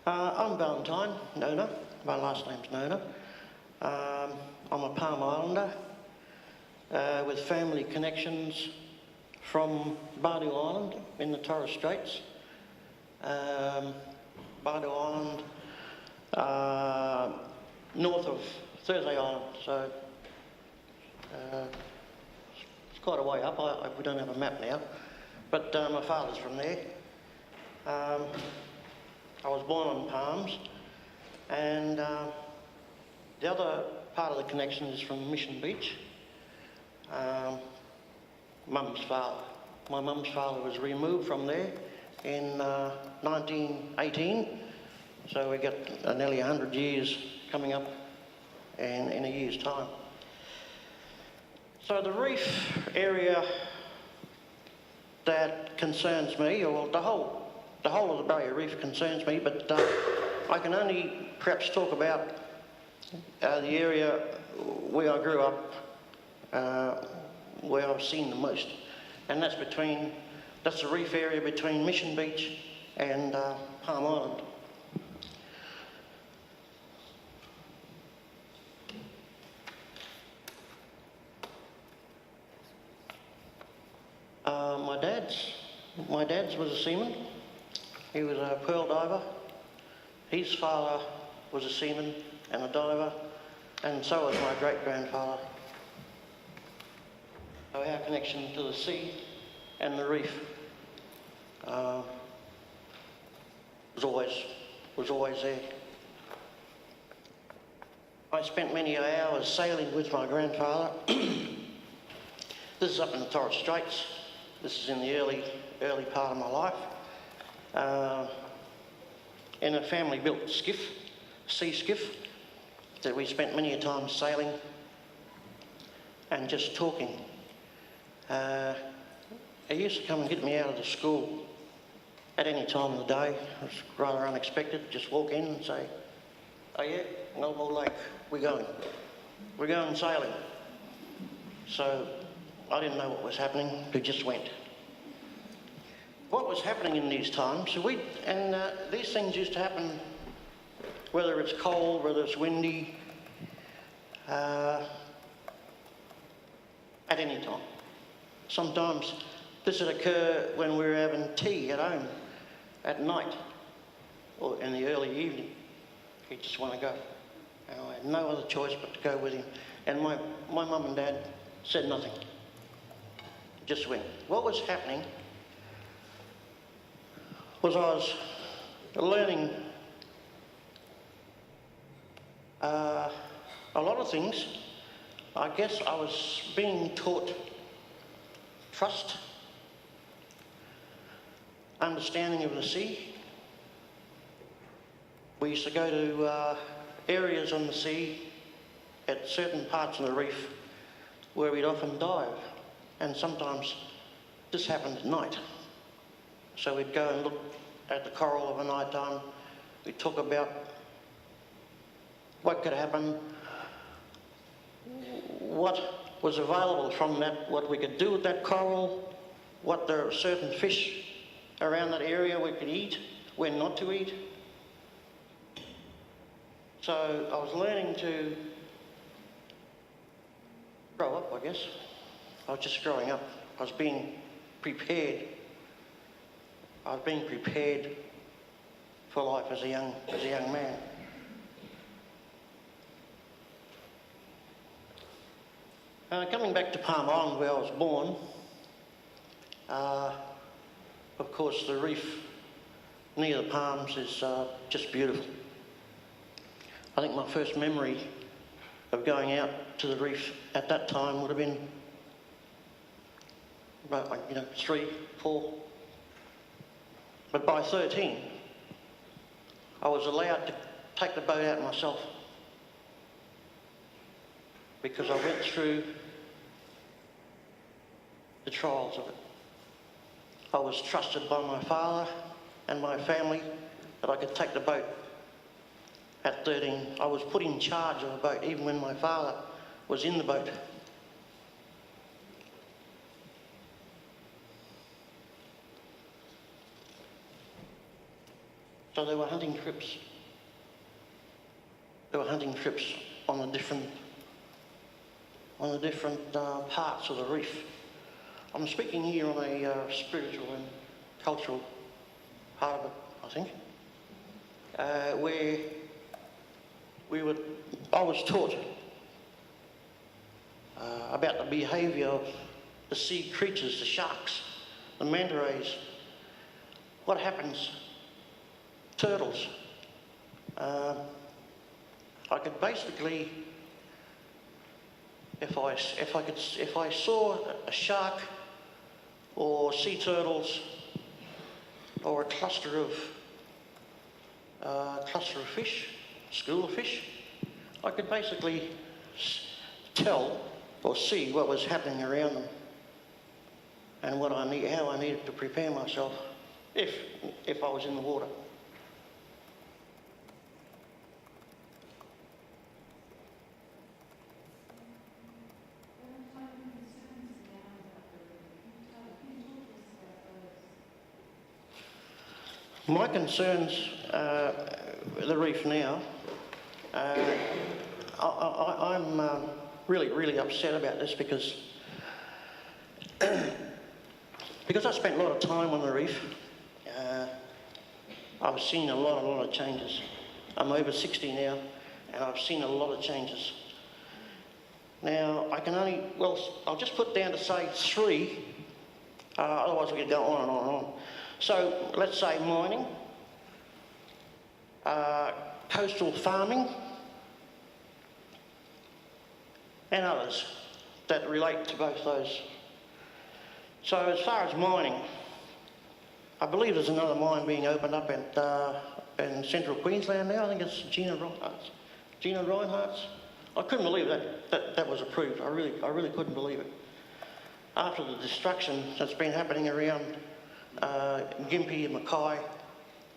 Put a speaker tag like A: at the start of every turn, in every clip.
A: I'm Valentine, Nona. My last name's Nona. I'm a Palm Islander with family connections from Bardu Island in the Torres Straits. Bardu Island, north of Thursday Island, so it's quite a way up. We don't have a map now, but my father's from there. I was born on Palms, and the other part of the connection is from Mission Beach. Mum's father. My mum's father was removed from there in 1918, so we got nearly 100 years coming up in a year's time. So the reef area that concerns me, or the whole of the Barrier Reef concerns me, but I can only perhaps talk about the area where I grew up, where I've seen the most, and that's the reef area between Mission Beach and Palm Island. My dad's was a seaman. He was a pearl diver. His father was a seaman and a diver, and so was my great-grandfather. So our connection to the sea and the reef was always there. I spent many hours sailing with my grandfather. This is up in the Torres Straits. This is in the early part of my life. In a family-built skiff, sea skiff, that we spent many a time sailing and just talking. He used to come and get me out of the school at any time of the day. It was rather unexpected. Just walk in and say, "Oh yeah, Melville Lake, we're going sailing." So I didn't know what was happening, we just went. What was happening in these times, these things used to happen whether it's cold, whether it's windy, at any time. Sometimes this would occur when we were having tea at home at night or in the early evening. He'd just want to go. And I had no other choice but to go with him. And my mum and dad said nothing. Just went. What was happening was I was learning a lot of things. I guess I was being taught trust, understanding of the sea. We used to go to areas on the sea at certain parts of the reef where we'd often dive, and sometimes this happened at night. So we'd go and look at the coral of a night time. We'd talk about what could happen, what was available from that, what we could do with that coral, what there are certain fish around that area we could eat, when not to eat. So I was learning to grow up, I guess. I was just growing up. I was being prepared. I was being prepared for life as a young man. Coming back to Palm Island, where I was born, of course the reef near the Palms is just beautiful. I think my first memory of going out to the reef at that time would have been about 3, 4. But by 13, I was allowed to take the boat out myself because I went through the trials of it. I was trusted by my father and my family that I could take the boat. At 13, I was put in charge of the boat even when my father was in the boat. So So there were hunting trips. There were hunting trips on the different parts of the reef. I'm speaking here on a spiritual and cultural part of it, I think, where I was taught about the behaviour of the sea creatures, the sharks, the manta rays, what happens, turtles. I could basically, if I saw a shark or sea turtles or a cluster of fish, school of fish, I could basically tell or see what was happening around them and how I needed to prepare myself if I was in the water. My concerns, the reef now, I'm really upset about this because I spent a lot of time on the reef. I've seen a lot of changes. I'm over 60 now, and I've seen a lot of changes. Now, I can only, I'll just put down to say 3, otherwise we could go on and on and on. So, let's say mining, coastal farming, and others that relate to both those. So as far as mining, I believe there's another mine being opened up in central Queensland now. I think it's Gina Reinhardt's. I couldn't believe that was approved. I really couldn't believe it. After the destruction that's been happening around Gympie and Mackay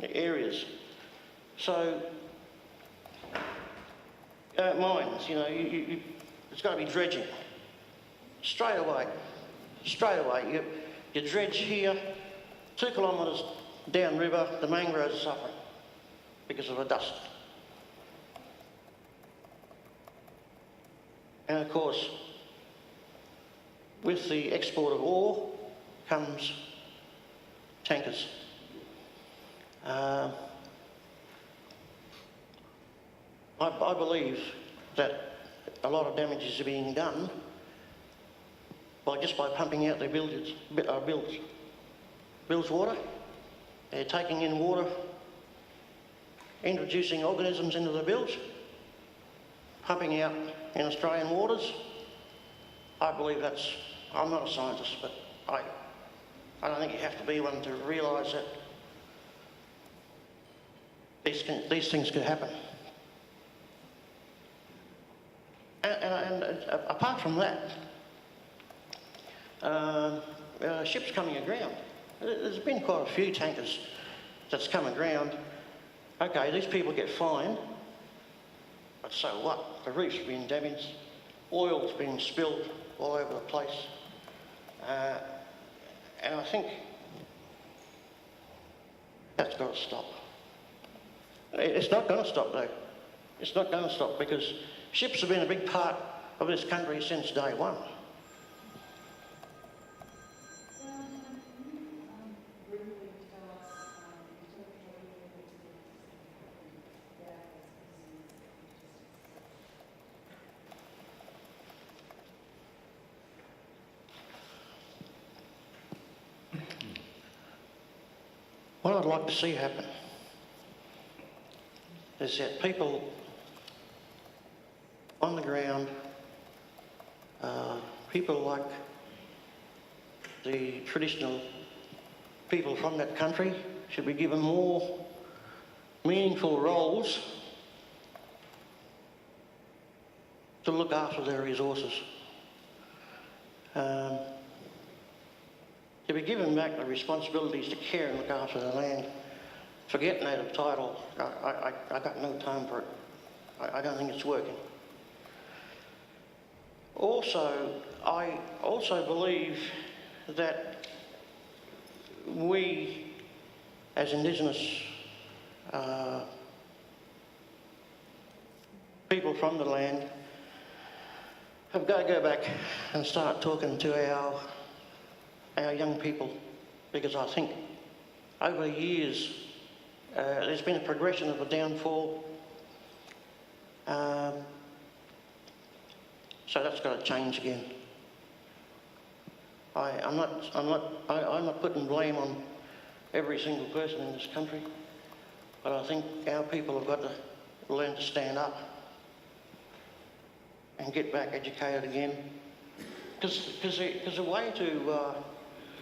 A: areas. So, mines, you know, it's got to be dredging. Straight away. You dredge here, 2 kilometres downriver, the mangroves are suffering because of the dust. And of course, with the export of ore comes tankers. I believe that a lot of damage is being done just by pumping out their bilge water. They're taking in water, introducing organisms into the bilge, pumping out in Australian waters. I believe that's, I'm not a scientist, but I don't think you have to be one to realise that these things could happen. And apart from that, ships coming aground. There's been quite a few tankers that's come aground. Okay, these people get fined, but so what? The reef's been damaged, oil's been spilled all over the place, and I think that's got to stop. It's not going to stop though. It's not going to stop because ships have been a big part of this country since day one. What I'd like to see happen is that people on the ground, people like the traditional people from that country should be given more meaningful roles to look after their resources. To be given back the responsibilities to care and look after the land. Forget native title. I got no time for it. I don't think it's working. Also, I also believe that we, as Indigenous people from the land have got to go back and start talking to our young people, because I think over the years there's been a progression of a downfall. So that's got to change again. I'm not putting blame on every single person in this country, but I think our people have got to learn to stand up and get back educated again. Because the way to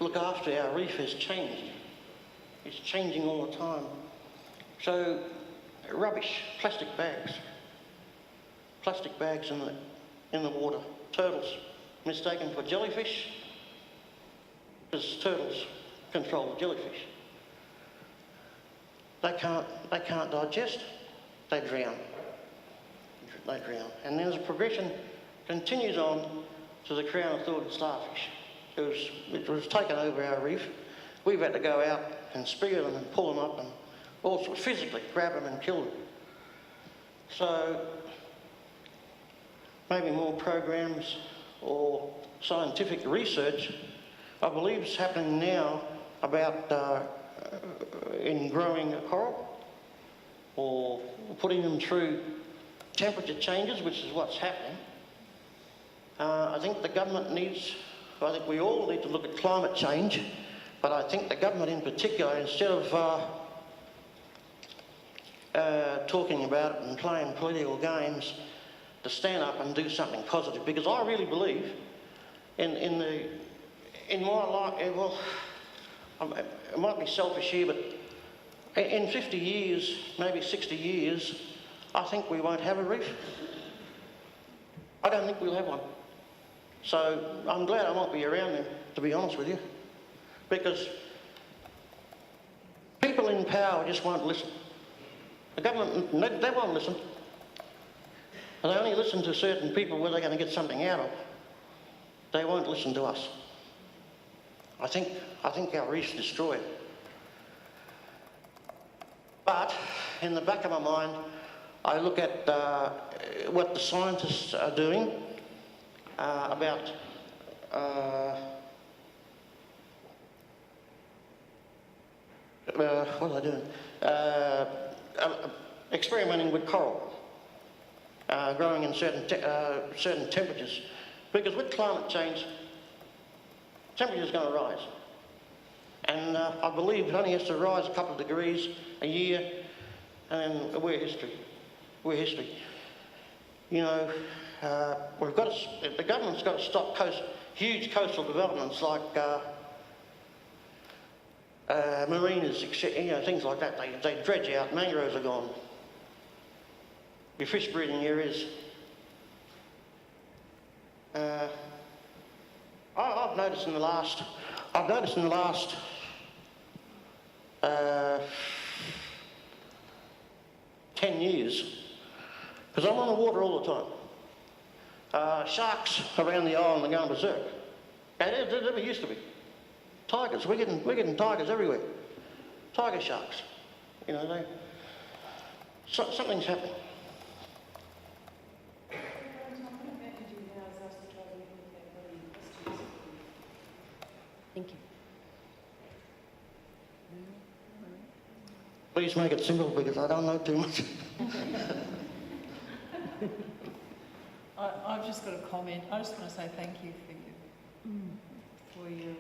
A: look after our reef has changed. It's changing all the time. So rubbish, plastic bags in the water. Turtles mistaken for jellyfish, because turtles control the jellyfish. They can't digest. They drown. And then as the progression continues on to the crown of thorn starfish, it was taken over our reef. We've had to go out and spear them and pull them up and also physically grab them and kill them. So maybe more programs or scientific research, I believe, is happening now about in growing a coral or putting them through temperature changes, which is what's happening. I think the government I think we all need to look at climate change, but I think the government in particular, instead of talking about it and playing political games, to stand up and do something positive, because I really believe in my life. Well, it might be selfish here, but in 50 years, maybe 60 years, I think we won't have a reef. I don't think we'll have one. So I'm glad I won't be around then, to be honest with you, because people in power just won't listen. The government, they won't listen. They only listen to certain people where they're going to get something out of. They won't listen to us. I think our reef's destroyed. But in the back of my mind, I look at what the scientists are doing about what are they doing? Experimenting with coral, growing in certain temperatures, because with climate change, temperature's going to rise, and I believe it only has to rise a couple of degrees a year, and then we're history. We're history. You know, the government's got to stop huge coastal developments like marinas, you know, things like that. They dredge out. Mangroves are gone. Your fish breeding areas. I've noticed in the last 10 years, because I'm on the water all the time. Sharks around the island are going berserk. They never used to be. Tigers, we're getting tigers everywhere. Tiger sharks. You know, something's happening.
B: Thank you.
A: Please make it simple, because I don't know too much.
C: I've just got a comment. I just want to say thank you for your